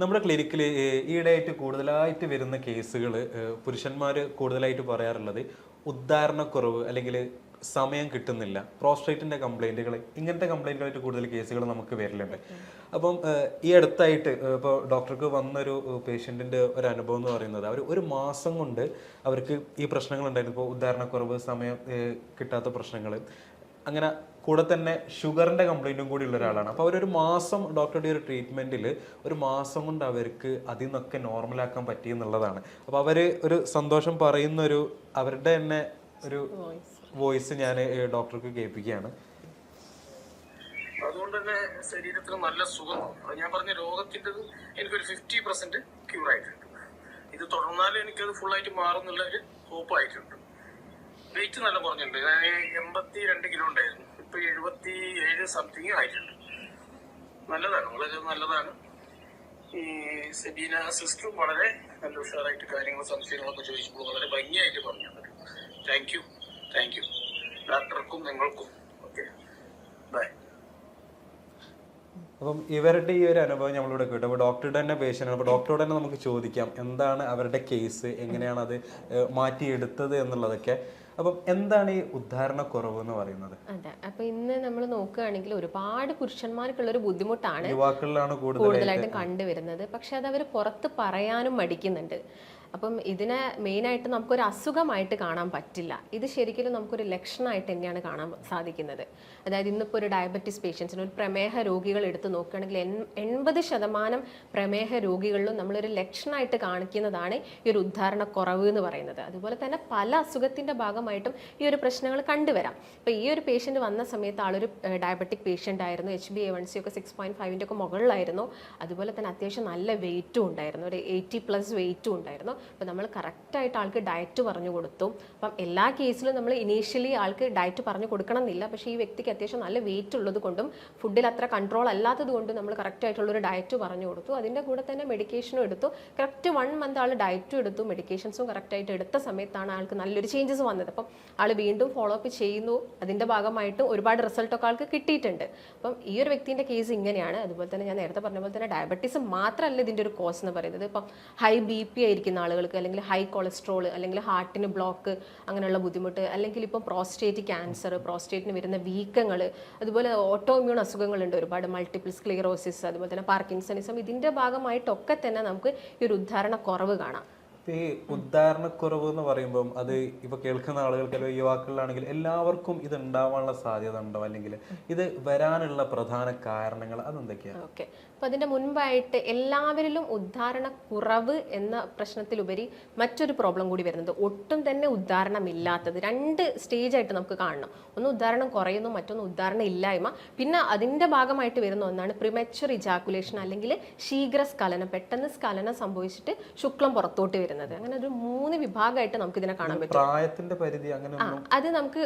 നമ്മുടെ ക്ലിനിക്കിൽ ഈയിടെയായിട്ട് കൂടുതലായിട്ട് വരുന്ന കേസുകൾ പുരുഷന്മാർ കൂടുതലായിട്ട് പറയാറുള്ളത് ഉദ്ധാരണക്കുറവ് അല്ലെങ്കിൽ സമയം കിട്ടുന്നില്ല, പ്രോസ്ട്രേറ്റിന്റെ കംപ്ലൈന്റുകൾ, ഇങ്ങനത്തെ കംപ്ലൈന്റുകളായിട്ട് കൂടുതൽ കേസുകൾ നമുക്ക് വരലുണ്ട്. അപ്പം ഈ അടുത്തായിട്ട് ഇപ്പോൾ ഡോക്ടർക്ക് വന്നൊരു പേഷ്യൻറ്റിൻ്റെ ഒരു അനുഭവം എന്ന് പറയുന്നത് അവർ ഒരു മാസം കൊണ്ട് അവർക്ക് ഈ പ്രശ്നങ്ങൾ ഉണ്ടായിരുന്നു. ഇപ്പോൾ ഉദ്ധാരണക്കുറവ്, സമയം കിട്ടാത്ത പ്രശ്നങ്ങൾ, അങ്ങനെ കൂടെ തന്നെ ഷുഗറിന്റെ കംപ്ലൈന്റും കൂടി ഉള്ള ഒരാളാണ്. അപ്പോൾ അവരൊരു മാസം ഡോക്ടറുടെ ഒരു ട്രീറ്റ്മെന്റിൽ ഒരു മാസം കൊണ്ട് അവർക്ക് അതിൽ നിന്നൊക്കെ നോർമലാക്കാൻ പറ്റി എന്നുള്ളതാണ്. അപ്പോൾ അവർ ഒരു സന്തോഷം പറയുന്ന ഒരു അവരുടെ തന്നെ ഒരു വോയിസ് ഞാൻ ഡോക്ടർക്ക് കേൾപ്പിക്കുകയാണ്. അതുകൊണ്ട് തന്നെ ശരീരത്തിന് നല്ല സുഖം. ഞാൻ പറഞ്ഞ രോഗത്തിന്റെ എനിക്കൊരു 50% ക്യൂർ ആയിട്ടുണ്ട്. ഇത് തുടർന്നാലും എനിക്കത് ഫുൾ ആയിട്ട് മാറുന്നുള്ള ഒരു ഹോപ്പ് ആയിട്ടുണ്ട്. വെയിറ്റ് നല്ല കുറഞ്ഞിട്ടുണ്ട്. ഞാൻ 82 കിലോ ഉണ്ടായിരുന്നു, ഇപ്പൊ 77 സംതിങ് ആയിട്ടുണ്ട്. നല്ലതാണ്, വളരെ നല്ലതാണ്. ഈ സെബീന സിസ്റ്ററും വളരെ നല്ല ഉഷാറായിട്ട് കാര്യങ്ങൾ സംശയങ്ങളൊക്കെ ചോദിച്ചപ്പോൾ വളരെ ഭംഗിയായിട്ട് പറഞ്ഞു. താങ്ക് യു ഡോക്ടർക്കും നിങ്ങൾക്കും. Okay, bye. അപ്പം ഇവരുടെ ഈ ഒരു അനുഭവം നമ്മളിവിടെ കേട്ടു. അപ്പോൾ ഡോക്ടറുടെ തന്നെ പേഷ്യൻ്റ്, അപ്പോൾ ഡോക്ടറോട് തന്നെ നമുക്ക് ചോദിക്കാം എന്താണ് അവരുടെ കേസ്, എങ്ങനെയാണ് അത് മാറ്റിയെടുത്തത് എന്നുള്ളതൊക്കെ. അപ്പം എന്താണ് ഈ ഉദ്ധാരണക്കുറവ് എന്ന് പറയുന്നത്? അതെ, അപ്പൊ ഇന്ന് നമ്മൾ നോക്കുകയാണെങ്കിൽ ഒരുപാട് പുരുഷന്മാർക്കുള്ള ഒരു ബുദ്ധിമുട്ടാണ് യുവാക്കളിലാണ് കൂടുതലായിട്ടും കണ്ടുവരുന്നത്. പക്ഷെ അത് അവർ പുറത്ത് പറയാനും മടിക്കുന്നുണ്ട്. അപ്പം ഇതിനെ മെയിനായിട്ട് നമുക്കൊരു അസുഖമായിട്ട് കാണാൻ പറ്റില്ല. ഇത് ശരിക്കും നമുക്കൊരു ലക്ഷണമായിട്ട് തന്നെയാണ് കാണാൻ സാധിക്കുന്നത്. അതായത് ഇന്നിപ്പോൾ ഒരു ഡയബറ്റീസ് പേഷ്യൻസിന്, ഒരു പ്രമേഹ രോഗികൾ എടുത്ത് നോക്കുകയാണെങ്കിൽ 80% പ്രമേഹ രോഗികളിലും നമ്മളൊരു ലക്ഷണമായിട്ട് കാണിക്കുന്നതാണ് ഈ ഒരു ഉദ്ധാരണക്കുറവ് എന്ന് പറയുന്നത്. അതുപോലെ തന്നെ പല അസുഖത്തിൻ്റെ ഭാഗമായിട്ടും ഈ ഒരു പ്രശ്നങ്ങൾ കണ്ടുവരാം. ഇപ്പോൾ ഈ ഒരു പേഷ്യൻ്റ് വന്ന സമയത്ത് ആളൊരു ഡയബറ്റിക് പേഷ്യൻ്റ് ആയിരുന്നു. HbA1c ഒക്കെ 6.5 ഒക്കെ മുകളിലായിരുന്നു. അതുപോലെ തന്നെ അത്യാവശ്യം നല്ല വെയിറ്റും ഉണ്ടായിരുന്നു, ഒരു 80+ വെയിറ്റും ഉണ്ടായിരുന്നു. അപ്പോൾ നമ്മൾ കറക്റ്റായിട്ട് ആൾക്ക് ഡയറ്റ് പറഞ്ഞു കൊടുത്തു. അപ്പം എല്ലാ കേസിലും നമ്മൾ ഇനീഷ്യലി ആൾക്ക് ഡയറ്റ് പറഞ്ഞു കൊടുക്കണം എന്നില്ല. പക്ഷേ ഈ വ്യക്തിക്ക് അത്യാവശ്യം നല്ല വെയിറ്റ് ഉള്ളത് കൊണ്ടും ഫുഡിൽ അത്ര കൺട്രോൾ അല്ലാത്തത് കൊണ്ടും നമ്മൾ കറക്റ്റായിട്ടുള്ളൊരു ഡയറ്റ് പറഞ്ഞു കൊടുത്തു. അതിൻ്റെ കൂടെ തന്നെ മെഡിക്കേഷനും എടുത്തു. കറക്റ്റ് 1 മന്ത് ആൾ ഡയറ്റും എടുത്തു, മെഡിക്കേഷൻസും കറക്റ്റായിട്ട് എടുത്ത സമയത്താണ് ആൾക്ക് നല്ലൊരു ചേഞ്ചസ് വന്നത്. അപ്പം ആൾ വീണ്ടും ഫോളോ അപ്പ് ചെയ്യുന്നു. അതിൻ്റെ ഭാഗമായിട്ട് ഒരുപാട് റിസൾട്ടൊക്കെ ആൾക്ക് കിട്ടിയിട്ടുണ്ട്. അപ്പം ഈ ഒരു വ്യക്തിൻ്റെ കേസ് ഇങ്ങനെയാണ്. അതുപോലെ തന്നെ ഞാൻ നേരത്തെ പറഞ്ഞ പോലെ തന്നെ ഡയബറ്റീസ് മാത്രമല്ല ഇതിൻ്റെ ഒരു കോസ് എന്ന് പറയുന്നത്. ഇപ്പം ഹൈ BP ആയിരിക്കുന്ന ആളുകൾക്ക്, അല്ലെങ്കിൽ ഹൈ കൊളസ്ട്രോൾ, അല്ലെങ്കിൽ ഹാർട്ടിന് ബ്ലോക്ക്, അങ്ങനെയുള്ള ബുദ്ധിമുട്ട്, അല്ലെങ്കിൽ ഇപ്പം പ്രോസ്റ്റേറ്റ് ക്യാൻസർ, പ്രോസ്റ്റേറ്റിന് വരുന്ന വീക്കങ്ങൾ, അതുപോലെ ഓട്ടോ ഇമ്മ്യൂൺ അസുഖങ്ങളുണ്ട് ഒരുപാട്, മൾട്ടിപ്പിൾ സ്ക്ലീറോസിസ്, അതുപോലെ തന്നെ പാർക്കിൻസണിസം. ഇതിൻ്റെ ഭാഗമായിട്ടൊക്കെ തന്നെ നമുക്ക് ഈ ഒരു ഉദ്ധാരണക്കുറവ് കാണാം. ഈ ഉദ്ധാരണക്കുറവ് എന്ന് പറയുമ്പം അത് ഇപ്പൊ കേൾക്കുന്ന ആളുകൾക്ക്, അല്ലെങ്കിൽ യുവാക്കളിലാണെങ്കിൽ എല്ലാവർക്കും ഇത് ഉണ്ടാവാനുള്ള സാധ്യത ഉണ്ടോ, അല്ലെങ്കിൽ ഇത് വരാനുള്ള പ്രധാന കാരണങ്ങൾ അതെന്തൊക്കെയാണ്? ഓക്കെ, അപ്പോൾ അതിൻ്റെ മുൻപായിട്ട് എല്ലാവരിലും ഉദ്ധാരണക്കുറവ് എന്ന പ്രശ്നത്തിലുപരി മറ്റൊരു പ്രോബ്ലം കൂടി വരുന്നത്, ഒട്ടും തന്നെ ഉദ്ധാരണമില്ലാത്തത്. 2 സ്റ്റേജായിട്ട് നമുക്ക് കാണണം. ഒന്ന് ഉദ്ധാരണം കുറയുന്നു, മറ്റൊന്ന് ഉദ്ധാരണം ഇല്ലായ്മ. പിന്നെ അതിൻ്റെ ഭാഗമായിട്ട് വരുന്ന ഒന്നാണ് പ്രിമച്വർ ഇജാക്കുലേഷൻ, അല്ലെങ്കിൽ ശീഘ്രസ്ഖലനം, പെട്ടെന്ന് സ്ഖലനം സംഭവിച്ചിട്ട് ശുക്ലം പുറത്തോട്ട് വരുന്നത്. അങ്ങനെ ഒരു 3 വിഭാഗമായിട്ട് നമുക്ക് ഇതിനെ കാണാൻ പറ്റും. പ്രായത്തിന്റെ പരിധി അങ്ങനെ അത് നമുക്ക്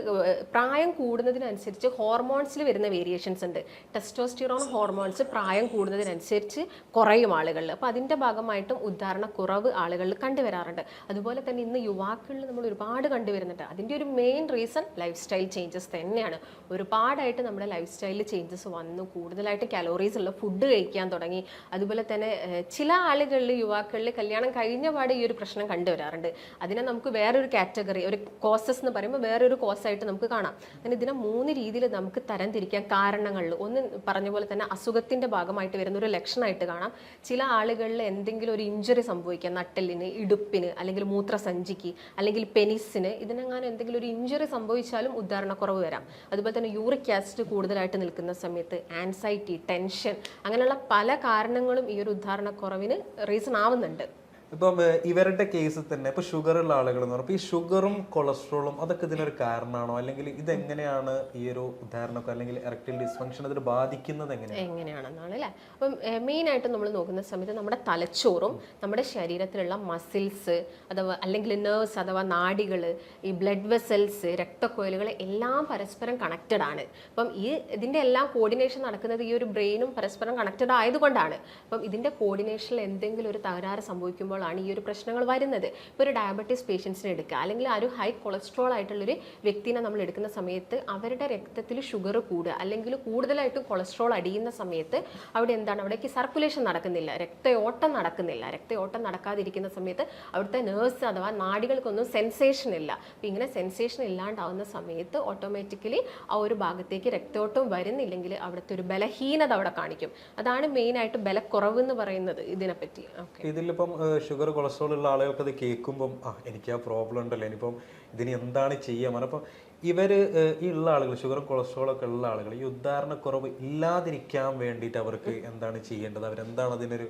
പ്രായം കൂടുന്നതിനനുസരിച്ച് ഹോർമോൺസിൽ വരുന്ന വേരിയേഷൻസ് ഉണ്ട്. ടെസ്റ്റോസ്റ്റിറോൺ ഹോർമോൺസ് പ്രായം കൂടുന്നതിനനുസരിച്ച് കുറയും ആളുകളിൽ. അപ്പോൾ അതിൻ്റെ ഭാഗമായിട്ടും ഉദ്ധാരണക്കുറവ് ആളുകളിൽ കണ്ടുവരാറുണ്ട്. അതുപോലെ തന്നെ ഇന്ന് യുവാക്കളിൽ നമ്മൾ ഒരുപാട് കണ്ടുവരുന്നുണ്ട്. അതിൻ്റെ ഒരു main reason life style changes തന്നെയാണ്. ഒരുപാടായിട്ട് നമ്മുടെ ലൈഫ് സ്റ്റൈലിൽ ചേഞ്ചസ് വന്നു. കൂടുതലായിട്ട് കലോറീസ് ഉള്ള ഫുഡ് കഴിക്കാൻ തുടങ്ങി. അതുപോലെ തന്നെ ചില ആളുകളിൽ, യുവാക്കളിൽ കല്യാണം കഴിഞ്ഞ പാടെ ഈ ഒരു പ്രശ്നം കണ്ടുവരാറുണ്ട്. അതിനെ നമുക്ക് വേറൊരു കാറ്റഗറി, ഒരു കോസസ് എന്ന് പറയുമ്പോൾ വേറൊരു കോസായിട്ട് നമുക്ക് കാണാം. അങ്ങനെ ഇതിനെ 3 രീതിയിൽ നമുക്ക് തരംതിരിക്കാൻ കാരണങ്ങളിൽ. ഒന്ന് പറഞ്ഞ പോലെ തന്നെ അസുഖത്തിൻ്റെ ഭാഗമായിട്ട് വരുന്ന ഒരു ലക്ഷണമായിട്ട് കാണാം. ചില ആളുകളിൽ എന്തെങ്കിലും ഒരു ഇഞ്ചുറി സംഭവിക്കാം, നട്ടെല്ലിന്, ഇടുപ്പിന്, അല്ലെങ്കിൽ മൂത്രസഞ്ചിക്ക്, അല്ലെങ്കിൽ പെനിസിന്, ഇതിനെങ്ങാനും എന്തെങ്കിലും ഒരു ഇഞ്ചുറി സംഭവിച്ചാലും ഉദ്ധാരണക്കുറവ് വരാം. അതുപോലെ തന്നെ യൂറിക് ആസിഡ് കൂടുതലായിട്ട് നിൽക്കുന്ന സമയത്ത് ആൻസൈറ്റി, ടെൻഷൻ, അങ്ങനെയുള്ള പല കാരണങ്ങളും ഈ ഒരു ഉദ്ധാരണക്കുറവിന് റീസൺ ആവുന്നുണ്ട്. ഇപ്പം ഇവരുടെ കേസിൽ തന്നെ ഇപ്പൊ ഷുഗർ ഉള്ള ആളുകൾ എന്ന് പറഞ്ഞാൽ ഈ ഷുഗറും കൊളസ്ട്രോളും അതൊക്കെ ഇതിനൊരു കാരണമാണോ, അല്ലെങ്കിൽ ഇതെങ്ങനെയാണ് ഈ ഒരു ഉദാഹരണമൊക്കെ, അല്ലെങ്കിൽ എറക്ടൈൽ ഡിസ്ഫങ്ഷൻ അതിൽ ബാധിക്കുന്നത് എങ്ങനെയാണെന്നാണ് അല്ലേ? അപ്പം മെയിനായിട്ട് നമ്മൾ നോക്കുന്ന സമയത്ത് നമ്മുടെ തലച്ചോറും നമ്മുടെ ശരീരത്തിലുള്ള മസിൽസ് അഥവാ അല്ലെങ്കിൽ നെർവ്സ് അഥവാ നാഡികൾ, ഈ ബ്ലഡ് വെസൽസ്, രക്തക്കൊയലുകൾ എല്ലാം പരസ്പരം കണക്റ്റഡ് ആണ്. അപ്പം ഇതിൻ്റെ എല്ലാം കോർഡിനേഷൻ നടക്കുന്നത് ഈ ഒരു ബ്രെയിനും പരസ്പരം കണക്റ്റഡ് ആയതുകൊണ്ടാണ്. അപ്പം ഇതിൻ്റെ കോർഡിനേഷനിൽ എന്തെങ്കിലും ഒരു തകരാറ് സംഭവിക്കുമ്പോൾ വരുമ്പോഴാണ് ഈ ഒരു പ്രശ്നങ്ങൾ വരുന്നത്. ഇപ്പോൾ ഒരു ഡയബറ്റീസ് പേഷ്യൻസിനെ എടുക്കുക, അല്ലെങ്കിൽ ആ ഒരു ഹൈ കൊളസ്ട്രോൾ ആയിട്ടുള്ളൊരു വ്യക്തിനെ നമ്മൾ എടുക്കുന്ന സമയത്ത് അവരുടെ രക്തത്തിൽ ഷുഗർ കൂടുക, അല്ലെങ്കിൽ കൂടുതലായിട്ടും കൊളസ്ട്രോൾ അടിയുന്ന സമയത്ത് അവിടെ എന്താണ്, അവിടേക്ക് സർക്കുലേഷൻ നടക്കുന്നില്ല, രക്തയോട്ടം നടക്കുന്നില്ല. രക്തയോട്ടം നടക്കാതിരിക്കുന്ന സമയത്ത് അവിടുത്തെ നേഴ്സ് അഥവാ നാഡികൾക്കൊന്നും സെൻസേഷൻ ഇല്ല. അപ്പോൾ ഇങ്ങനെ സെൻസേഷൻ ഇല്ലാണ്ടാവുന്ന സമയത്ത് ഓട്ടോമാറ്റിക്കലി ആ ഒരു ഭാഗത്തേക്ക് രക്തയോട്ടം വരുന്നില്ലെങ്കിൽ അവിടുത്തെ ഒരു ബലഹീനത അവിടെ കാണിക്കും. അതാണ് മെയിനായിട്ട് ബലക്കുറവ് എന്ന് പറയുന്നത് ഇതിനെപ്പറ്റി. ഇതിലിപ്പം ഷുഗർ കൊളസ്ട്രോൾ ഉള്ള ആളുകൾക്ക് അത് കേൾക്കുമ്പം എനിക്ക് ആ പ്രോബ്ലം ഉണ്ടല്ലോ, ഇനിയിപ്പം ഇതിന് എന്താണ് ചെയ്യാൻ. അപ്പം ഇവര് ഈ ഉള്ള ആളുകൾ, ഷുഗറും കൊളസ്ട്രോളും ഒക്കെ ഉള്ള ആളുകൾ, ഈ ഉദ്ധാരണക്കുറവ് ഇല്ലാതിരിക്കാൻ വേണ്ടിയിട്ട് അവർക്ക് എന്താണ് ചെയ്യേണ്ടത്, അവരെന്താണ് അതിനൊരു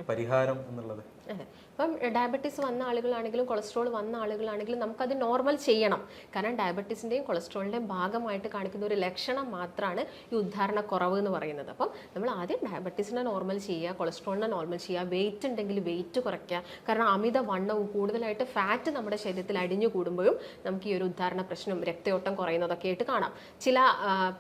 പരിഹാരം എന്നുള്ളത്? ഇപ്പം ഡയബറ്റീസ് വന്ന ആളുകളാണെങ്കിലും കൊളസ്ട്രോൾ വന്ന ആളുകളാണെങ്കിലും നമുക്കത് നോർമൽ ചെയ്യണം. കാരണം ഡയബറ്റീസിൻ്റെയും കൊളസ്ട്രോളിൻ്റെയും ഭാഗമായിട്ട് കാണിക്കുന്ന ഒരു ലക്ഷണം മാത്രമാണ് ഈ ഉദ്ധാരണക്കുറവ് എന്ന് പറയുന്നത്. അപ്പം നമ്മൾ ആദ്യം ഡയബറ്റീസിനെ നോർമൽ ചെയ്യുക, കൊളസ്ട്രോളിനെ നോർമൽ ചെയ്യുക, വെയിറ്റ് ഉണ്ടെങ്കിൽ വെയിറ്റ് കുറയ്ക്കുക. കാരണം അമിത വണ്ണവും കൂടുതലായിട്ട് ഫാറ്റ് നമ്മുടെ ശരീരത്തിൽ അടിഞ്ഞു കൂടുമ്പോഴും നമുക്ക് ഈ ഒരു ഉദ്ധാരണ പ്രശ്നം, രക്തയോട്ടം കുറയുന്നതൊക്കെ ആയിട്ട് കാണാം. ചില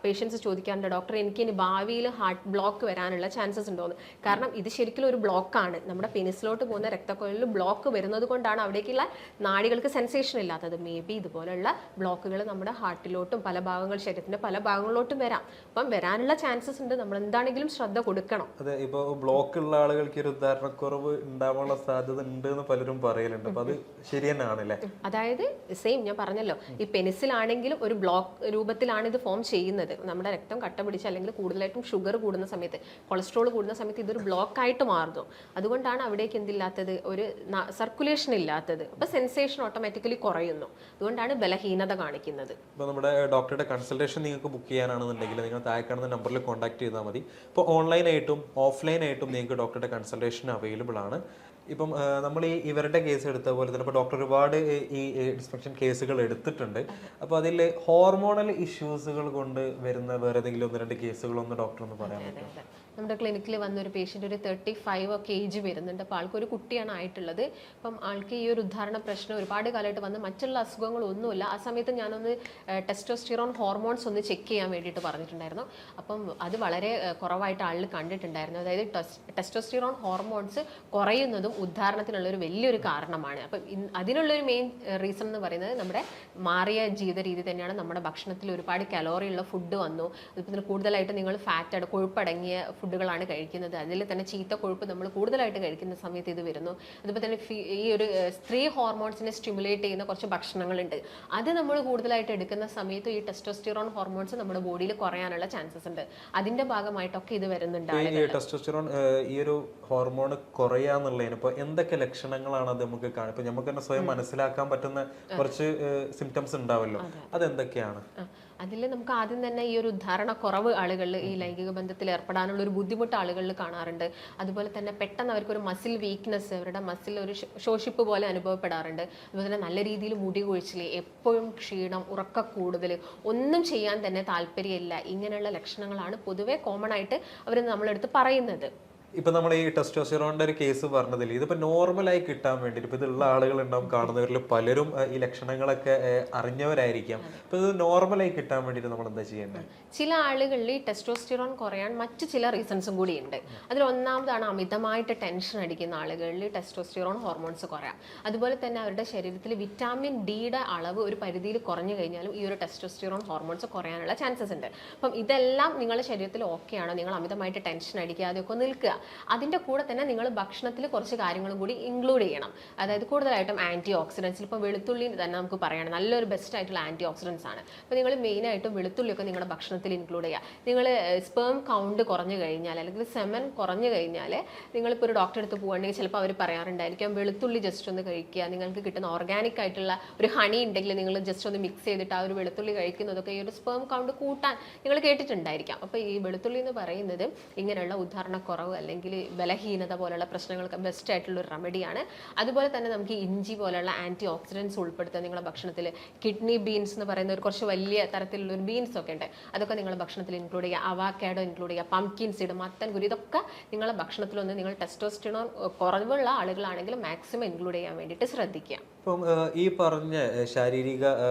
പേഷ്യൻസ് ചോദിക്കാറുണ്ട്, ഡോക്ടർ എനിക്ക് ഇനി ഭാവിയിൽ ഹാർട്ട് ബ്ലോക്ക് വരാനുള്ള ചാൻസസ് ഉണ്ടോയെന്ന്. കാരണം ഇത് ശരിക്കും ഒരു ബ്ലോക്കാണ്. നമ്മുടെ പെനിസിലോട്ട് പോകുന്ന രക്തക്കുഴലിൽ ബ്ലോക്ക് വരുന്നത് കൊണ്ടാണ് അവിടേക്കുള്ള നാഡികൾക്ക് സെൻസേഷൻ ഇല്ലാത്തത്. മേ ബി ഇതുപോലുള്ള ബ്ലോക്കുകൾ നമ്മുടെ ഹാർട്ടിലോട്ടും പല ഭാഗങ്ങൾ, ശരീരത്തിന്റെ പല ഭാഗങ്ങളിലോട്ടും വരാം. അപ്പം വരാനുള്ള ചാൻസസ് ഉണ്ട്. നമ്മൾ എന്താണെങ്കിലും ശ്രദ്ധ കൊടുക്കണം. അതെ, ഇപ്പൊ ബ്ലോക്ക് ഉള്ള ആളുകൾക്ക് ഒരു ഉദ്ധാരണക്കുറവ് ഉണ്ടാവാനുള്ള സാധ്യത ഉണ്ട് എന്ന് പലരും പറയലുണ്ട്. അപ്പൊ അത് ശരി തന്നെയാണല്ലേ? അതായത് സെയിം ഞാൻ പറഞ്ഞല്ലോ, ഈ പെനിസിലാണെങ്കിലും ഒരു ബ്ലോക്ക് രൂപത്തിലാണ് ഇത് ഫോം ചെയ്യുന്നത്. നമ്മുടെ രക്തം കട്ട പിടിച്ച് അല്ലെങ്കിൽ കൂടുതലായിട്ടും ഷുഗർ കൂടുന്ന സമയത്ത്, കൊളസ്ട്രോൾ കൂടുന്ന സമയത്ത് ഇതൊരു ബ്ലോക്കായിട്ട് മാറുന്നു. അതുകൊണ്ടാണ് അവിടേക്ക് എന്തില്ലാത്തത്, ഒരു സർക്കുലേഷൻ ഇല്ലാത്തത്. അപ്പൊ സെൻസേഷൻ ഓട്ടോമാറ്റിക്കലി കുറയുന്നു. അതുകൊണ്ടാണ് ബലഹീനത കാണിക്കുന്നത്. ഇപ്പോൾ നമ്മുടെ ഡോക്ടറുടെ കൺസൾട്ടേഷൻ നിങ്ങൾക്ക് ബുക്ക് ചെയ്യാനാണെന്നുണ്ടെങ്കിൽ നിങ്ങൾ താഴെ കാണുന്ന നമ്പറിൽ കോൺടാക്ട് ചെയ്താൽ മതി. ഇപ്പോൾ ഓൺലൈനായിട്ടും ഓഫ്ലൈനായിട്ടും നിങ്ങൾക്ക് ഡോക്ടറുടെ കൺസൾട്ടേഷൻ അവൈലബിൾ ആണ്. ഇപ്പം നമ്മൾ ഇവരുടെ കേസ് എടുത്ത പോലെ തന്നെ ഇപ്പോൾ ഡോക്ടർ ഒരുപാട് ഈ ഡിസ്ഫങ്ഷൻ കേസുകൾ എടുത്തിട്ടുണ്ട്. അപ്പോൾ അതിൽ ഹോർമോണൽ ഇഷ്യൂസുകൾ കൊണ്ട് വരുന്ന വേറെ ഏതെങ്കിലും 1-2 കേസുകളൊന്ന് ഡോക്ടർ ഒന്ന് പറയാൻ പറ്റും? നമ്മുടെ ക്ലിനിക്കിൽ വന്നൊരു പേഷ്യൻ്റ് ഒരു 35 ഒക്കെ ഏജ് വരുന്നുണ്ട്. അപ്പോൾ ആൾക്കൊരു കുട്ടിയാണ് ആയിട്ടുള്ളത്. അപ്പം ആൾക്ക് ഈ ഒരു ഉദ്ധാരണ പ്രശ്നം ഒരുപാട് കാലമായിട്ട് വന്ന് മറ്റുള്ള അസുഖങ്ങളൊന്നുമില്ല. ആ സമയത്ത് ഞാനൊന്ന് ടെസ്റ്റോസ്റ്റിറോൺ ഹോർമോൺസ് ഒന്ന് ചെക്ക് ചെയ്യാൻ വേണ്ടിയിട്ട് പറഞ്ഞിട്ടുണ്ടായിരുന്നു. അപ്പം അത് വളരെ കുറവായിട്ട് ആളിൽ കണ്ടിട്ടുണ്ടായിരുന്നു. അതായത് ടെസ്റ്റോസ്റ്റിറോൺ ഹോർമോൺസ് കുറയുന്നതും ഉദ്ധാരണത്തിനുള്ളൊരു വലിയൊരു കാരണമാണ്. അപ്പം അതിനുള്ളൊരു മെയിൻ റീസൺ എന്ന് പറയുന്നത് നമ്മുടെ മാറിയ ജീവിത രീതി തന്നെയാണ്. നമ്മുടെ ഭക്ഷണത്തിൽ ഒരുപാട് കലോറി ഉള്ള ഫുഡ് വന്നു. അതുപോലെ കൂടുതലായിട്ട് നിങ്ങൾ ഫാറ്റ്, കൊഴുപ്പടങ്ങിയ ഫുഡുകളാണ് കഴിക്കുന്നത്. അതിൽ തന്നെ ചീത്ത കൊഴുപ്പ് നമ്മൾ കൂടുതലായിട്ട് കഴിക്കുന്ന സമയത്ത് ഇത് വരുന്നു. അതുപോലെ തന്നെ ഈ ഒരു സ്ത്രീ ഹോർമോൺസിനെ സ്റ്റിമുലേറ്റ് ചെയ്യുന്ന കുറച്ച് ഭക്ഷണങ്ങളുണ്ട്. അത് നമ്മൾ കൂടുതലായിട്ട് എടുക്കുന്ന സമയത്ത് ഈ ടെസ്റ്റോസ്റ്റിറോൺ ഹോർമോൺസ് നമ്മുടെ ബോഡിയിൽ കുറയാനുള്ള ചാൻസസ് ഉണ്ട്. അതിന്റെ ഭാഗമായിട്ടൊക്കെ ഇത് വരുന്നുണ്ട്. ഈ ടെസ്റ്റോസ്റ്റിറോൺ ഈ ഒരു ഹോർമോൺ കുറയാന്നുള്ളതിന് ഇപ്പോൾ എന്തൊക്കെ ലക്ഷണങ്ങളാണ് അത് നമുക്ക് കാണാം? ഇപ്പൊ നമുക്ക് തന്നെ സ്വയം മനസ്സിലാക്കാൻ പറ്റുന്ന കുറച്ച് സിംറ്റംസ് ഉണ്ടാവല്ലോ, അതെന്തൊക്കെയാണ്? അതിൽ നമുക്ക് ആദ്യം തന്നെ ഈ ഒരു ഉദ്ധാരണക്കുറവ് ആളുകളിൽ, ഈ ലൈംഗിക ബന്ധത്തിൽ ഏർപ്പെടാനുള്ള ഒരു ബുദ്ധിമുട്ട് ആളുകളിൽ കാണാറുണ്ട്. അതുപോലെ തന്നെ പെട്ടെന്ന് അവർക്കൊരു മസിൽ വീക്ക്നെസ്, അവരുടെ മസിൽ ഒരു ശോഷിപ്പ് പോലെ അനുഭവപ്പെടാറുണ്ട്. അതുപോലെ തന്നെ നല്ല രീതിയിൽ മുടി കൊഴിച്ചിൽ, എപ്പോഴും ക്ഷീണം, ഉറക്ക കൂടുതൽ, ഒന്നും ചെയ്യാൻ തന്നെ താല്പര്യമില്ല. ഇങ്ങനെയുള്ള ലക്ഷണങ്ങളാണ് പൊതുവെ കോമൺ ആയിട്ട് അവർ നമ്മളെടുത്ത് പറയുന്നത്. ഇപ്പൊ നമ്മൾ ഈ ടെസ്റ്റോസ്റ്റിറോണിന്റെ ഒരു കേസ് പറഞ്ഞതിൽ ഇതിപ്പോ നോർമലായി കിട്ടാൻ വേണ്ടിയിട്ട് ഇപ്പൊ ഇതുള്ള ആളുകളുണ്ടാവും, കാണുന്നവരിൽ പലരും ഈ ലക്ഷണങ്ങളൊക്കെ അറിഞ്ഞവരായിരിക്കാം. അപ്പൊ ഇത് നോർമലായി കിട്ടാൻ വേണ്ടിയിട്ട് നമ്മൾ എന്താ ചെയ്യേണ്ടത്? ചില ആളുകളിൽ ഈ ടെസ്റ്റോസ്റ്റിറോൺ കുറയാൻ മറ്റു ചില റീസൺസും കൂടി ഉണ്ട്. അതിൽ ഒന്നാമതാണ് അമിതമായിട്ട് ടെൻഷൻ അടിക്കുന്ന ആളുകളിൽ ടെസ്റ്റോസ്റ്റിറോൺ ഹോർമോൺസ് കുറയാം. അതുപോലെ തന്നെ അവരുടെ ശരീരത്തിൽ വിറ്റാമിൻ ഡിയുടെ അളവ് ഒരു പരിധിയിൽ കുറഞ്ഞു കഴിഞ്ഞാലും ഈ ഒരു ടെസ്റ്റോസ്റ്റിറോൺ ഹോർമോൺസ് കുറയാനുള്ള ചാൻസസ് ഉണ്ട്. അപ്പം ഇതെല്ലാം നിങ്ങളുടെ ശരീരത്തിൽ ഓക്കെ ആണോ, നിങ്ങൾ അമിതമായിട്ട് ടെൻഷൻ അടിക്കാതെയൊക്കെ നിൽക്കുക. അതിൻ്റെ കൂടെ തന്നെ നിങ്ങൾ ഭക്ഷണത്തിൽ കുറച്ച് കാര്യങ്ങളും കൂടി ഇൻക്ലൂഡ് ചെയ്യണം. അതായത് കൂടുതലായിട്ടും ആൻറ്റി ഓക്സിഡൻസിൽ ഇപ്പോൾ വെളുത്തുള്ളി തന്നെ നമുക്ക് പറയണം നല്ലൊരു ബെസ്റ്റ് ആയിട്ടുള്ള ആൻറ്റി ഓക്സിഡൻസ് ആണ്. അപ്പോൾ നിങ്ങൾ മെയിനായിട്ടും വെളുത്തുള്ളിയൊക്കെ നിങ്ങളുടെ ഭക്ഷണത്തിൽ ഇൻക്ലൂഡ് ചെയ്യുക. നിങ്ങൾ സ്പേം കൗണ്ട് കുറഞ്ഞു കഴിഞ്ഞാൽ അല്ലെങ്കിൽ സെമൻ കുറഞ്ഞു കഴിഞ്ഞാൽ നിങ്ങളിപ്പോൾ ഒരു ഡോക്ടറെ അടുത്ത് പോകുകയാണെങ്കിൽ ചിലപ്പോൾ അവർ പറയാറുണ്ടായിരിക്കും വെളുത്തുള്ളി ജസ്റ്റ് ഒന്ന് കഴിക്കുക. നിങ്ങൾക്ക് കിട്ടുന്ന ഓർഗാനിക് ആയിട്ടുള്ള ഒരു ഹണി ഉണ്ടെങ്കിൽ നിങ്ങൾ ജസ്റ്റ് ഒന്ന് മിക്സ് ചെയ്തിട്ട് ആ ഒരു വെളുത്തുള്ളി കഴിക്കുന്നതൊക്കെ ഈ ഒരു സ്പേം കൗണ്ട് കൂട്ടാൻ നിങ്ങൾ കേട്ടിട്ടുണ്ടായിരിക്കാം. അപ്പോൾ ഈ വെളുത്തുള്ളി എന്ന് പറയുന്നത് ഇങ്ങനെയുള്ള ഉദ്ധാരണക്കുറവ് അല്ലെങ്കിൽ ബലഹീനത പോലുള്ള പ്രശ്നങ്ങൾക്ക് ബെസ്റ്റ് ആയിട്ടുള്ള ഒരു റെമഡിയാണ്. അതുപോലെ തന്നെ നമുക്ക് ഇഞ്ചി പോലുള്ള ആൻറ്റി ഓക്സിഡൻസ് ഉൾപ്പെടുത്തുക നിങ്ങളുടെ ഭക്ഷണത്തിൽ. കിഡ്നി ബീൻസ് എന്ന് പറയുന്ന ഒരു കുറച്ച് വലിയ തരത്തിലുള്ള ഒരു ബീൻസ് ഒക്കെ ഉണ്ട്, അതൊക്കെ നിങ്ങളുടെ ഭക്ഷണത്തിൽ ഇൻക്ലൂഡ് ചെയ്യുക. അവാക്കാഡോ ഇൻക്ലൂഡ് ചെയ്യുക, പംകിൻ സീഡ്, മത്തൻ കുരു, ഇതൊക്കെ നിങ്ങളുടെ ഭക്ഷണത്തിലൊന്ന് നിങ്ങൾ ടെസ്റ്റോസ്റ്റിറോൺ കുറവുള്ള ആളുകളാണെങ്കിൽ മാക്സിമം ഇൻക്ലൂഡ് ചെയ്യാൻ വേണ്ടിയിട്ട് ശ്രദ്ധിക്കുക. ഇപ്പം ഈ പറഞ്ഞ ശാരീരിക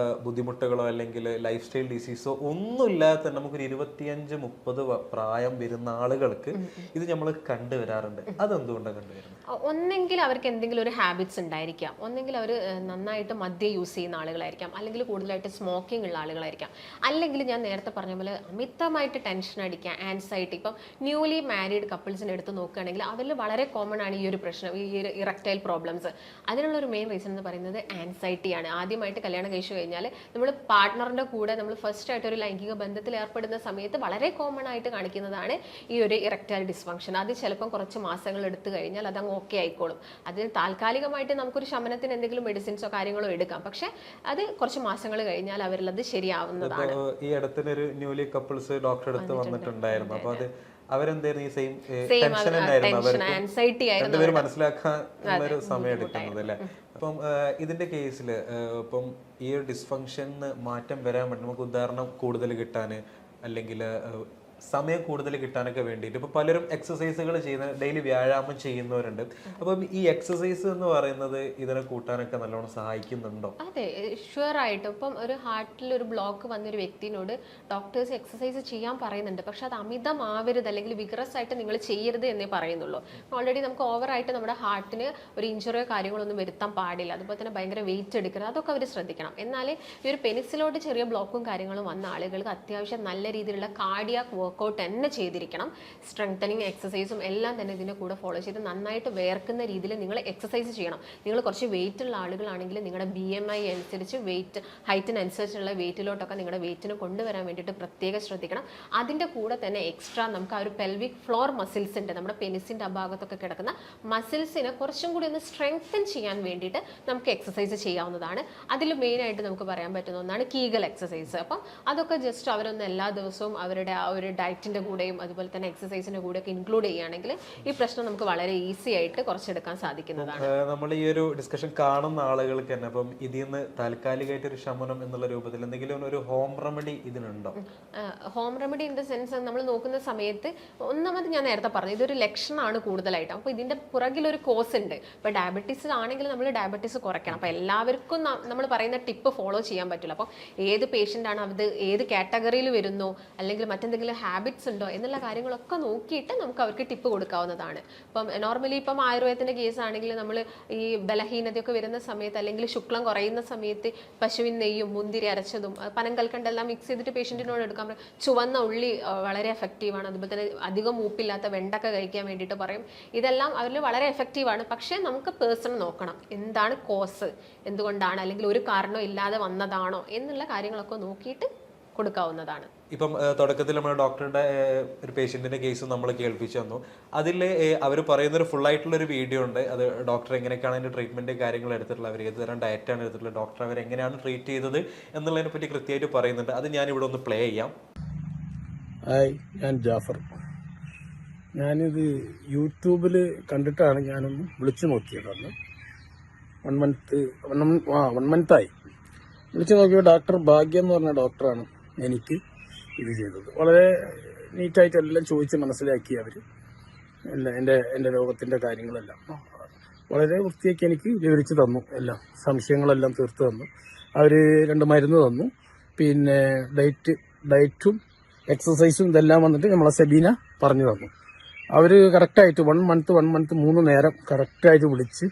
ബുദ്ധിമുട്ടുകളോ അല്ലെങ്കിൽ ലൈഫ് സ്റ്റൈൽ ഡിസീസോ ഒന്നുമില്ലാതെ തന്നെ നമുക്കൊരു 25-30 പ്രായം വരുന്ന ആളുകൾക്ക് ഇത് നമ്മൾ കണ്ടുവരാറുണ്ട്. അതെന്തുകൊണ്ടാണ് കണ്ടുവരുന്നത്? ഒന്നെങ്കിൽ അവർക്ക് എന്തെങ്കിലും ഒരു ഹാബിറ്റ്സ് ഉണ്ടായിരിക്കാം, ഒന്നെങ്കിൽ അവർ നന്നായിട്ട് മദ്യം യൂസ് ചെയ്യുന്ന ആളുകളായിരിക്കാം, അല്ലെങ്കിൽ കൂടുതലായിട്ട് സ്മോക്കിംഗ് ഉള്ള ആളുകളായിരിക്കാം, അല്ലെങ്കിൽ ഞാൻ നേരത്തെ പറഞ്ഞ പോലെ അമിതമായിട്ട് ടെൻഷൻ അടിക്കുക, ആൻസൈറ്റി. ഇപ്പം ന്യൂലി മാരീഡ് കപ്പിൾസിനെ എടുത്ത് നോക്കുകയാണെങ്കിൽ അവരിൽ വളരെ കോമൺ ആണ് ഈ ഒരു പ്രശ്നം, ഈ ഒരു ഇറക്ടൈൽ പ്രോബ്ലംസ്. അതിനുള്ള ഒരു മെയിൻ റീസൺ എന്ന് പറയുന്നത് ആൻസൈറ്റിയാണ്. ആദ്യമായിട്ട് കല്യാണം കഴിച്ചു കഴിഞ്ഞാൽ നമ്മൾ പാർട്ട്ണറിന്റെ കൂടെ നമ്മൾ ഫസ്റ്റ് ആയിട്ട് ഒരു ലൈംഗിക ബന്ധത്തിൽ ഏർപ്പെടുന്ന സമയത്ത് വളരെ കോമൺ ആയിട്ട് കാണിക്കുന്നതാണ് ഈ ഒരു ഇറക്ടൈൽ ഡിസ്ഫങ്ഷൻ. അത് ചിലപ്പം കുറച്ച് മാസങ്ങൾ എടുത്തു കഴിഞ്ഞാൽ അതങ്ങ് ഓക്കെ ആയിക്കോളും. അതിന് താൽക്കാലികമായിട്ട് നമുക്കൊരു ശമനത്തിന് എന്തെങ്കിലും മെഡിസിൻസോ കാര്യങ്ങളോ എടുക്കാം, പക്ഷെ അത് കുറച്ച് മാസങ്ങൾ കഴിഞ്ഞാൽ അവരിലത് ശരിയാവുന്നതാണ്. ഈ അടുത്തൊരു ന്യൂലി കപ്പിൾസ് ഡോക്ടർ അടുത്ത് വന്നിട്ടുണ്ടായിരുന്നു. അപ്പൊ അത് അവരെന്തായിരുന്നു ഈ സെയിം ടെൻഷൻ ഉണ്ടായിരുന്നു, ആൻസൈറ്റി ആയിരുന്നു, രണ്ടുപേരും മനസ്സിലാക്കാൻ ഒരു സമയം എടുക്കുന്നത് അല്ലേ. അപ്പം ഇതിന്റെ കേസിൽ ഇപ്പം ഈ ഒരു ഡിസ്ഫങ്ഷന് മാറ്റം വരാൻ വേണ്ടി നമുക്ക് ഉദാഹരണം കൂടുതൽ കിട്ടാൻ അല്ലെങ്കിൽ സമയം കൂടുതൽ കിട്ടാനൊക്കെ വേണ്ടിയിട്ട് ഇപ്പൊ പലരും എക്സസൈസുകൾ ചെയ്യുന്ന ഡെയിലി വ്യായാമം ചെയ്യുന്നവരുണ്ട്. അപ്പം ഈ എക്സസൈസ് എന്ന് പറയുന്നത് ഇതിനെ കൂട്ടാനൊക്കെ നല്ലോണം സഹായിക്കുന്നുണ്ടോ? അതെ, ഷുവർ ആയിട്ടും. ഇപ്പം ഒരു ഹാർട്ടിൽ ഒരു ബ്ലോക്ക് വന്നൊരു വ്യക്തിനോട് ഡോക്ടേഴ്സ് എക്സസൈസ് ചെയ്യാൻ പറയുന്നുണ്ട്, പക്ഷെ അത് അമിതമാവരുത് അല്ലെങ്കിൽ വിഗ്രസ് ആയിട്ട് നിങ്ങൾ ചെയ്യരുത് എന്നേ പറയുന്നുള്ളൂ. ഓൾറെഡി നമുക്ക് ഓവറായിട്ട് നമ്മുടെ ഹാർട്ടിന് ഒരു ഇഞ്ചുറിയോ കാര്യങ്ങളൊന്നും വരുത്താൻ പാടില്ല. അതുപോലെ തന്നെ ഭയങ്കര വെയിറ്റ് എടുക്കരുത്, അതൊക്കെ അവർ ശ്രദ്ധിക്കണം. എന്നാൽ ഈ ഒരു പെനിസിലോട്ട് ചെറിയ ബ്ലോക്കും കാര്യങ്ങളും വന്ന ആളുകൾക്ക് അത്യാവശ്യം നല്ല രീതിയിലുള്ള കാർഡിയാക് വർക്കൗട്ട് തന്നെ ചെയ്തിരിക്കണം. സ്ട്രെങ്തനിങ് എക്സസൈസും എല്ലാം തന്നെ ഇതിൻ്റെ കൂടെ ഫോളോ ചെയ്ത് നന്നായിട്ട് വേർക്കുന്ന രീതിയിൽ നിങ്ങൾ എക്സസൈസ് ചെയ്യണം. നിങ്ങൾ കുറച്ച് വെയിറ്റ് ഉള്ള ആളുകളാണെങ്കിൽ നിങ്ങളുടെ BMI അനുസരിച്ച് വെയിറ്റ് ഹൈറ്റിനനുസരിച്ചുള്ള വെയിറ്റിലോട്ടൊക്കെ നിങ്ങളുടെ വെയിറ്റിന് കൊണ്ടുവരാൻ വേണ്ടിയിട്ട് പ്രത്യേകം ശ്രദ്ധിക്കണം. അതിൻ്റെ കൂടെ തന്നെ എക്സ്ട്രാ നമുക്ക് ആ ഒരു പെൽവിക് ഫ്ലോർ മസിൽസ് ഉണ്ട്, നമ്മുടെ പെനിസിൻ്റെ ഭാഗത്തൊക്കെ കിടക്കുന്ന മസിൽസിനെ കുറച്ചും കൂടി ഒന്ന് സ്ട്രെങ്തൻ ചെയ്യാൻ വേണ്ടിയിട്ട് നമുക്ക് എക്സസൈസ് ചെയ്യാവുന്നതാണ്. അതിൽ മെയിനായിട്ട് നമുക്ക് പറയാൻ പറ്റുന്ന ഒന്നാണ് കീഗൽ എക്സസൈസ്. അപ്പം അതൊക്കെ ജസ്റ്റ് അവരൊന്ന് എല്ലാ ദിവസവും അവരുടെ ആ ഒരു ഡയറ്റിൻ്റെ കൂടെയും അതുപോലെ തന്നെ എക്സസൈസിൻ്റെ കൂടെയൊക്കെ ഇൻക്ലൂഡ് ചെയ്യുകയാണെങ്കിൽ ഈ പ്രശ്നം നമുക്ക് വളരെ ഈസി ആയിട്ട് കുറച്ചെടുക്കാൻ സാധിക്കുന്നതാണ്. നമ്മൾ ഈ ഒരു ഡിസ്കഷൻ കാണുന്ന ആളുകൾക്ക് തന്നെ അപ്പം ഇതിൽ നിന്ന് താൽക്കാലികമായിട്ട് ഒരു ശമനം എന്നുള്ള രൂപത്തിൽ എന്തെങ്കിലും ഒരു ഹോം റെമഡി ഇതിനുണ്ടോ? Home remedy in the sense നമ്മൾ നോക്കുന്ന സമയത്ത് ഒന്നാമത് ഞാൻ നേരത്തെ പറഞ്ഞു ഇതൊരു ലക്ഷണമാണ് കൂടുതലായിട്ട്. അപ്പോൾ ഇതിൻ്റെ പുറകിലൊരു കോസ് ഉണ്ട്. ഇപ്പോൾ ഡയബറ്റീസ് ആണെങ്കിൽ നമ്മൾ ഡയബറ്റീസ് കുറയ്ക്കണം. അപ്പോൾ എല്ലാവർക്കും നമ്മൾ പറയുന്ന ടിപ്പ് ഫോളോ ചെയ്യാൻ പറ്റില്ല. അപ്പോൾ ഏത് പേഷ്യൻ്റ് ആണ്, അത് ഏത് കാറ്റഗറിയിൽ വരുന്നു, അല്ലെങ്കിൽ മറ്റെന്തെങ്കിലും ഹാബിറ്റ്സ് ഉണ്ടോ എന്നുള്ള കാര്യങ്ങളൊക്കെ നോക്കിയിട്ട് നമുക്ക് അവർക്ക് ടിപ്പ് കൊടുക്കാവുന്നതാണ്. ഇപ്പം നോർമലി ഇപ്പം ആയുർവേദത്തിൻ്റെ കേസ് ആണെങ്കിൽ നമ്മൾ ഈ ബലഹീനതയൊക്കെ വരുന്ന സമയത്ത് അല്ലെങ്കിൽ ശുക്ലം കുറയുന്ന സമയത്ത് പശുവിൻ നെയ്യും മുന്തിരി അരച്ചതും പനങ്കൽക്കണ്ടെല്ലാം മിക്സ് ചെയ്തിട്ട് പേഷ്യൻറ്റിനോട് എടുക്കാൻ പറയും. ചുവന്ന ഉള്ളി വളരെ എഫക്റ്റീവാണ്. അതുപോലെ തന്നെ അധികം മൂപ്പില്ലാത്ത വെണ്ടക്ക കഴിക്കാൻ വേണ്ടിയിട്ട് പറയും. ഇതെല്ലാം അവരിൽ വളരെ എഫക്റ്റീവാണ്. പക്ഷേ നമുക്ക് പേഴ്സൺ നോക്കണം, എന്താണ് കോസ്, എന്തുകൊണ്ടാണ്, അല്ലെങ്കിൽ ഒരു കാരണവും ഇല്ലാതെ വന്നതാണോ എന്നുള്ള കാര്യങ്ങളൊക്കെ നോക്കിയിട്ട് കൊടുക്കാവുന്നതാണ്. ഇപ്പം തുടക്കത്തിൽ നമ്മൾ ഡോക്ടറുടെ ഒരു പേഷ്യൻറ്റിൻ്റെ കേസ് നമ്മൾ കേൾപ്പിച്ചു തന്നു. അതിൽ അവർ പറയുന്നൊരു ഫുള്ളായിട്ടുള്ളൊരു വീഡിയോ ഉണ്ട്. അത് ഡോക്ടർ എങ്ങനെയൊക്കെയാണ് അതിൻ്റെ ട്രീറ്റ്മെൻറ്റ് കാര്യങ്ങൾ എടുത്തിട്ടുള്ളത്, അവർ ഏത് തരം ഡയറ്റാണ് എടുത്തിട്ടുള്ളത്, ഡോക്ടർ അവരെങ്ങനെയാണ് ട്രീറ്റ് ചെയ്തത് എന്നുള്ളതിനെ പറ്റി കൃത്യമായിട്ട് പറയുന്നുണ്ട്. അത് ഞാനിവിടെ ഒന്ന് പ്ലേ ചെയ്യാം. ഹായ്, ഞാൻ ജാഫർ. ഞാനിത് യൂട്യൂബിൽ കണ്ടിട്ടാണ് ഞാനൊന്ന് വിളിച്ചു നോക്കിയത്. അന്ന് 1 മന്തായി വിളിച്ചു നോക്കിയപ്പോൾ ഡോക്ടർ ഭാഗ്യം എന്ന് പറഞ്ഞ ഡോക്ടറാണ് എനിക്ക് ഇത് ചെയ്തത്. വളരെ നീറ്റായിട്ട് എല്ലാം ചോദിച്ച് മനസ്സിലാക്കി അവർ എൻ്റെ രോഗത്തിൻ്റെ കാര്യങ്ങളെല്ലാം വളരെ വൃത്തിയാക്കി എനിക്ക് വിവരിച്ച് തന്നു. എല്ലാം സംശയങ്ങളെല്ലാം തീർത്ത് തന്നു. അവർ 2 മരുന്ന് തന്നു. പിന്നെ ഡയറ്റും എക്സസൈസും ഇതെല്ലാം വന്നിട്ട് നമ്മളെ സെബീന പറഞ്ഞു തന്നു. അവർ കറക്റ്റായിട്ട് 1 മന്ത് 3 നേരം കറക്റ്റായിട്ട് വിളിച്ച്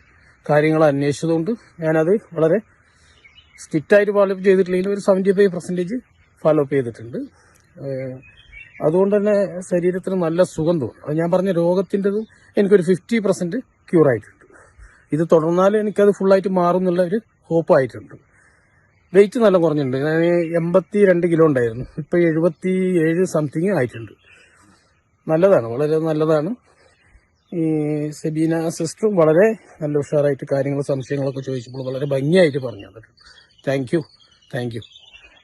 കാര്യങ്ങൾ അന്വേഷിച്ചതുകൊണ്ട് ഞാനത് വളരെ സ്ട്രിക്റ്റായിട്ട് ഫോളോ അപ്പ് ചെയ്തിട്ടില്ലെങ്കിൽ ഒരു 75% ഫോളോ അപ്പ് ചെയ്തിട്ടുണ്ട്. അതുകൊണ്ട് തന്നെ ശരീരത്തിന് നല്ല സുഖം തോന്നും. അത് ഞാൻ പറഞ്ഞ രോഗത്തിൻ്റെതും എനിക്കൊരു 50% ക്യൂറായിട്ടുണ്ട്. ഇത് തുടർന്നാൽ എനിക്കത് ഫുള്ളായിട്ട് മാറും എന്നുള്ള ഒരു ഹോപ്പായിട്ടുണ്ട്. വെയിറ്റ് നല്ല കുറഞ്ഞിട്ടുണ്ട്. ഞാൻ 82 കിലോ ഉണ്ടായിരുന്നു, ഇപ്പോൾ 77 സംതിങ് ആയിട്ടുണ്ട്. നല്ലതാണ്, വളരെ നല്ലതാണ്. ഈ സെബീന സിസ്റ്ററും വളരെ നല്ല ഉഷാറായിട്ട് കാര്യങ്ങൾ സംശയങ്ങളൊക്കെ ചോദിച്ചപ്പോൾ വളരെ ഭംഗിയായിട്ട് പറഞ്ഞു തന്നിട്ടുണ്ട്. താങ്ക് യു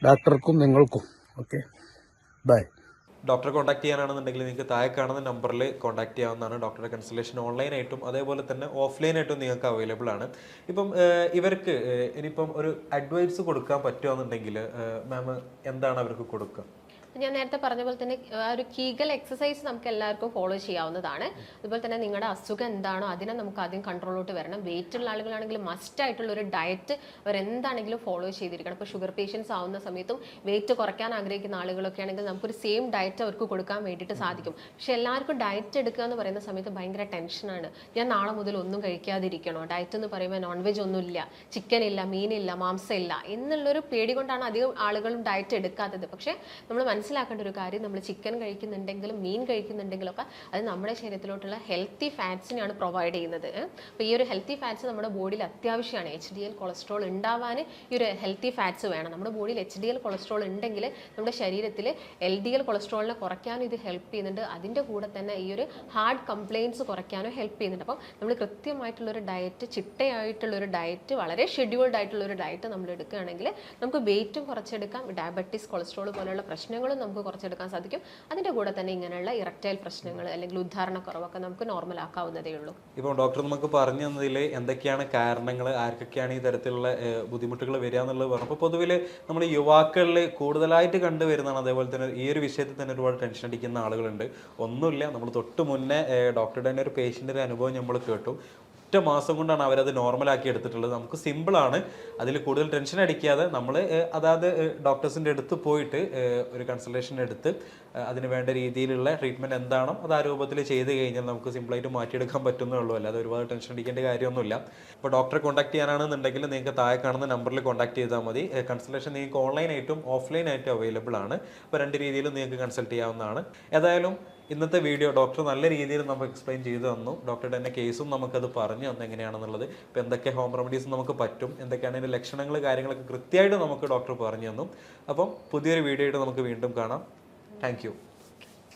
ഡോക്ടർക്കും നിങ്ങൾക്കും. Okay, bye. ഡോക്ടറെ കോൺടാക്ട് ചെയ്യാനാണെന്നുണ്ടെങ്കിൽ നിങ്ങൾക്ക് താഴെ കാണുന്ന നമ്പറിൽ കോൺടാക്ട് ചെയ്യാവുന്നതാണ്. ഡോക്ടറുടെ കൺസൾട്ടേഷൻ ഓൺലൈനായിട്ടും അതേപോലെ തന്നെ ഓഫ്ലൈനായിട്ടും നിങ്ങൾക്ക് അവൈലബിൾ ആണ്. ഇപ്പം ഇവർക്ക് ഇനിയിപ്പം ഒരു അഡ്വൈസ് കൊടുക്കാൻ പറ്റുകയെന്നുണ്ടെങ്കിൽ മാം എന്താണ് അവർക്ക് കൊടുക്കുക? ഞാൻ നേരത്തെ പറഞ്ഞ പോലെ തന്നെ ആ ഒരു കീഗൽ എക്സസൈസ് നമുക്ക് എല്ലാവർക്കും ഫോളോ ചെയ്യാവുന്നതാണ്. അതുപോലെ തന്നെ നിങ്ങളുടെ അസുഖം എന്താണോ അതിനെ നമുക്ക് ആദ്യം കൺട്രോളിലോട്ട് വരണം. വെയിറ്റ് ഉള്ള ആളുകളാണെങ്കിൽ മസ്റ്റ് ആയിട്ടുള്ള ഒരു ഡയറ്റ് അവരെന്താണെങ്കിലും ഫോളോ ചെയ്തിരിക്കണം. ഇപ്പോൾ ഷുഗർ പേഷ്യൻസ് ആവുന്ന സമയത്തും വെയിറ്റ് കുറയ്ക്കാൻ ആഗ്രഹിക്കുന്ന ആളുകളൊക്കെ ആണെങ്കിൽ നമുക്കൊരു സെയിം ഡയറ്റ് അവർക്ക് കൊടുക്കാൻ വേണ്ടിയിട്ട് സാധിക്കും. പക്ഷെ എല്ലാവർക്കും ഡയറ്റ് എടുക്കുക എന്ന് പറയുന്ന സമയത്ത് ഭയങ്കര ടെൻഷനാണ്. ഞാൻ നാളെ മുതൽ ഒന്നും കഴിക്കാതിരിക്കണോ, ഡയറ്റ് എന്ന് പറയുമ്പോൾ നോൺ വെജ് ഒന്നുമില്ല, ചിക്കൻ ഇല്ല, മീനില്ല, മാംസം ഇല്ല എന്നുള്ളൊരു പേടി കൊണ്ടാണ് അധികം ആളുകളും ഡയറ്റ് എടുക്കാത്തത്. പക്ഷേ നമ്മൾ മനസ്സിലാക്കേണ്ട ഒരു കാര്യം, നമ്മൾ ചിക്കൻ കഴിക്കുന്നുണ്ടെങ്കിലും മീൻ കഴിക്കുന്നുണ്ടെങ്കിലും ഒക്കെ അത് നമ്മുടെ ശരീരത്തിലോട്ടുള്ള ഹെൽത്തി ഫാറ്റ്സിനെയാണ് പ്രൊവൈഡ് ചെയ്യുന്നത്. അപ്പോൾ ഈ ഒരു ഹെൽത്തി ഫാറ്റ്സ് നമ്മുടെ ബോഡിയിൽ അത്യാവശ്യമാണ്. HDL കൊളസ്ട്രോൾ ഉണ്ടാവാൻ ഈ ഒരു ഹെൽത്തി ഫാറ്റ്സ് വേണം. നമ്മുടെ ബോഡിയിൽ HDL കൊളസ്ട്രോൾ ഉണ്ടെങ്കിൽ നമ്മുടെ ശരീരത്തിൽ LDL കൊളസ്ട്രോളിനെ കുറയ്ക്കാനും ഇത് ഹെൽപ്പ് ചെയ്യുന്നുണ്ട്. അതിൻ്റെ കൂടെ തന്നെ ഈ ഒരു ഹാർട്ട് കംപ്ലയിൻറ്റ്സ് കുറയ്ക്കാനും ഹെൽപ്പ് ചെയ്യുന്നുണ്ട്. അപ്പം നമ്മൾ കൃത്യമായിട്ടുള്ളൊരു ഡയറ്റ്, ചിട്ടയായിട്ടുള്ളൊരു ഡയറ്റ്, വളരെ ഷെഡ്യൂൾഡ് ആയിട്ടുള്ളൊരു ഡയറ്റ് നമ്മൾ എടുക്കുകയാണെങ്കിൽ നമുക്ക് വെയിറ്റും കുറച്ചെടുക്കാം, ഡയബറ്റീസ്, കൊളസ്ട്രോൾ പോലെയുള്ള പ്രശ്നങ്ങളും നമുക്ക് കുറച്ചെടുക്കാൻ സാധിക്കും. അതിൻ്റെ കൂടെ തന്നെ ഇങ്ങനെയുള്ള ഇറക്ടൈൽ പ്രശ്നങ്ങൾ അല്ലെങ്കിൽ ഉദ്ധാരണക്കുറവൊക്കെ നമുക്ക് നോർമൽ ആക്കാവുന്നതേ ഉള്ളൂ. ഇപ്പോൾ ഡോക്ടർ നമുക്ക് പറഞ്ഞു തന്നതിൽ എന്തൊക്കെയാണ് കാരണങ്ങൾ, ആർക്കൊക്കെയാണ് ഈ തരത്തിലുള്ള ബുദ്ധിമുട്ടുകൾ വരിക എന്നുള്ളത് പറഞ്ഞു. അപ്പോൾ പൊതുവിൽ നമ്മൾ യുവാക്കളിൽ കൂടുതലായിട്ട് കണ്ടുവരുന്നതാണ്. അതേപോലെ തന്നെ ഈ ഒരു വിഷയത്തിൽ തന്നെ ഒരുപാട് ടെൻഷൻ അടിക്കുന്ന ആളുകളുണ്ട്. ഒന്നുമില്ല, നമ്മൾ തൊട്ട് മുന്നേ ഡോക്ടറുടെ തന്നെ ഒരു പേഷ്യൻ്റെ അനുഭവം നമ്മൾ കേട്ടു. ഒറ്റ മാസം കൊണ്ടാണ് അവരത് നോർമലാക്കി എടുത്തിട്ടുള്ളത്. നമുക്ക് സിമ്പിളാണ്, അതിൽ കൂടുതൽ ടെൻഷൻ അടിക്കാതെ നമ്മൾ അതായത് ഡോക്ടേഴ്സിൻ്റെ അടുത്ത് പോയിട്ട് ഒരു കൺസൾട്ടേഷൻ എടുത്ത് അതിന് വേണ്ട രീതിയിലുള്ള ട്രീറ്റ്മെൻറ്റ് എന്താണോ അത് ആ രൂപത്തിൽ ചെയ്ത് കഴിഞ്ഞാൽ നമുക്ക് സിമ്പിളായിട്ട് മാറ്റിയെടുക്കാൻ പറ്റുന്നേ ഉള്ളൂ. അല്ലാതെ ഒരുപാട് ടെൻഷൻ അടിക്കേണ്ട കാര്യമൊന്നുമില്ല. ഇപ്പോൾ ഡോക്ടറെ കോൺടാക്ട് ചെയ്യാനാണെന്നുണ്ടെങ്കിൽ നിങ്ങൾക്ക് താഴെ കാണുന്ന നമ്പറിൽ കോൺടാക്ട് ചെയ്താൽ മതി. കൺസൾട്ടേഷൻ നിങ്ങൾക്ക് ഓൺലൈനായിട്ടും ഓഫ്ലൈനായിട്ടും അവൈലബിൾ ആണ്. അപ്പോൾ രണ്ട് രീതിയിലും നിങ്ങൾക്ക് കൺസൾട്ട് ചെയ്യാവുന്നതാണ്. ഏതായാലും ഇന്നത്തെ വീഡിയോ ഡോക്ടർ നല്ല രീതിയിൽ നമുക്ക് എക്സ്പ്ലെയിൻ ചെയ്തു തന്നു. ഡോക്ടറുടെ തന്നെ കേസും നമുക്കത് പറഞ്ഞു തന്നു എങ്ങനെയാണെന്നുള്ളത്. ഇപ്പോൾ എന്തൊക്കെ ഹോം റെമഡീസ് നമുക്ക് പറ്റും, എന്തൊക്കെയാണ് അതിൻ്റെ ലക്ഷണങ്ങൾ, കാര്യങ്ങളൊക്കെ കൃത്യമായിട്ട് നമുക്ക് ഡോക്ടർ പറഞ്ഞു തന്നു. അപ്പം പുതിയൊരു വീഡിയോ ആയിട്ട് നമുക്ക് വീണ്ടും കാണാം. Thank you.